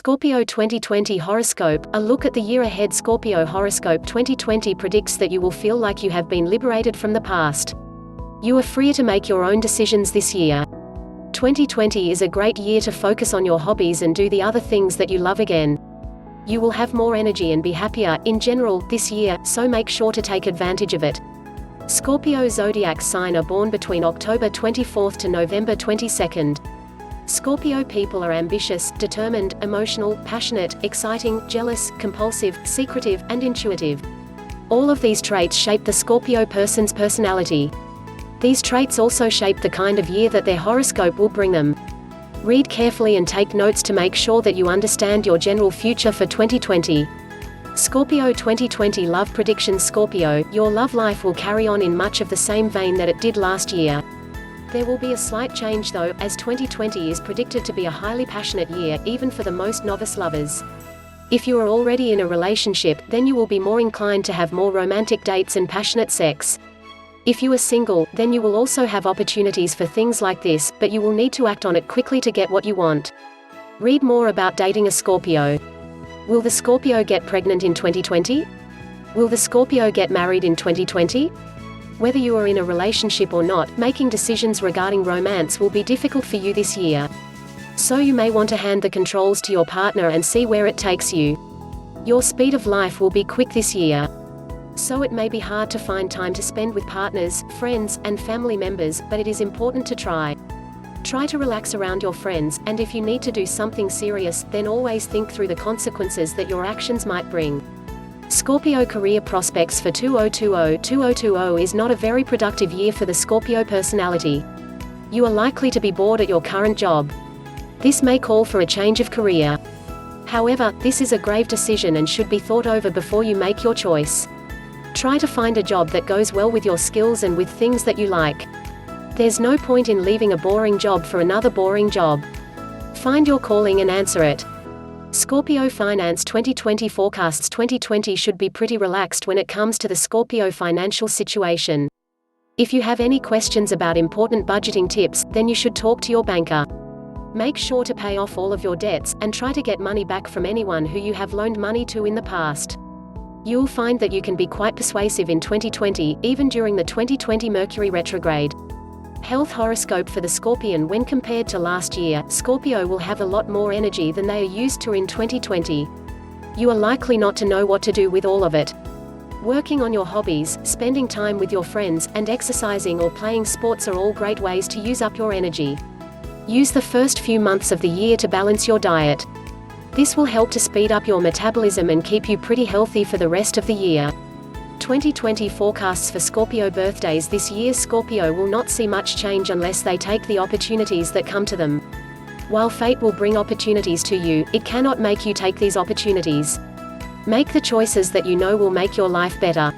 Scorpio 2020 horoscope. A look at the year ahead. Scorpio horoscope 2020 predicts that you will feel like you have been liberated from the past. You are freer to make your own decisions this year. 2020 is a great year to focus on your hobbies and do the other things that you love again. You will have more energy and be happier, in general, this year, so make sure to take advantage of it. Scorpio zodiac sign are born between October 24th to November 22nd. Scorpio people are ambitious, determined, emotional, passionate, exciting, jealous, compulsive, secretive, and intuitive. All of these traits shape the Scorpio person's personality. These traits also shape the kind of year that their horoscope will bring them. Read carefully and take notes to make sure that you understand your general future for 2020. Scorpio 2020 love predictions. Scorpio, your love life will carry on in much of the same vein that it did last year. There will be a slight change though, as 2020 is predicted to be a highly passionate year, even for the most novice lovers. If you are already in a relationship, then you will be more inclined to have more romantic dates and passionate sex. If you are single, then you will also have opportunities for things like this, but you will need to act on it quickly to get what you want. Read more about dating a Scorpio. Will the Scorpio get pregnant in 2020? Will the Scorpio get married in 2020? Whether you are in a relationship or not, making decisions regarding romance will be difficult for you this year. So you may want to hand the controls to your partner and see where it takes you. Your speed of life will be quick this year. So it may be hard to find time to spend with partners, friends, and family members, but it is important to try. Try to relax around your friends, and if you need to do something serious, then always think through the consequences that your actions might bring. Scorpio career prospects for 2020 is not a very productive year for the Scorpio personality. You are likely to be bored at your current job. This may call for a change of career. However, this is a grave decision and should be thought over before you make your choice. Try to find a job that goes well with your skills and with things that you like. There's no point in leaving a boring job for another boring job. Find your calling and answer it. Scorpio finance 2020 forecasts. 2020 should be pretty relaxed when it comes to the Scorpio financial situation. If you have any questions about important budgeting tips, then you should talk to your banker. Make sure to pay off all of your debts, and try to get money back from anyone who you have loaned money to in the past. You'll find that you can be quite persuasive in 2020, even during the 2020 Mercury retrograde. Health horoscope for the Scorpion. When compared to last year, Scorpio will have a lot more energy than they are used to in 2020. You are likely not to know what to do with all of it. Working on your hobbies, spending time with your friends, and exercising or playing sports are all great ways to use up your energy. Use the first few months of the year to balance your diet. This will help to speed up your metabolism and keep you pretty healthy for the rest of the year. 2020 forecasts for Scorpio birthdays. This year Scorpio will not see much change unless they take the opportunities that come to them. While fate will bring opportunities to you, it cannot make you take these opportunities. Make the choices that you know will make your life better.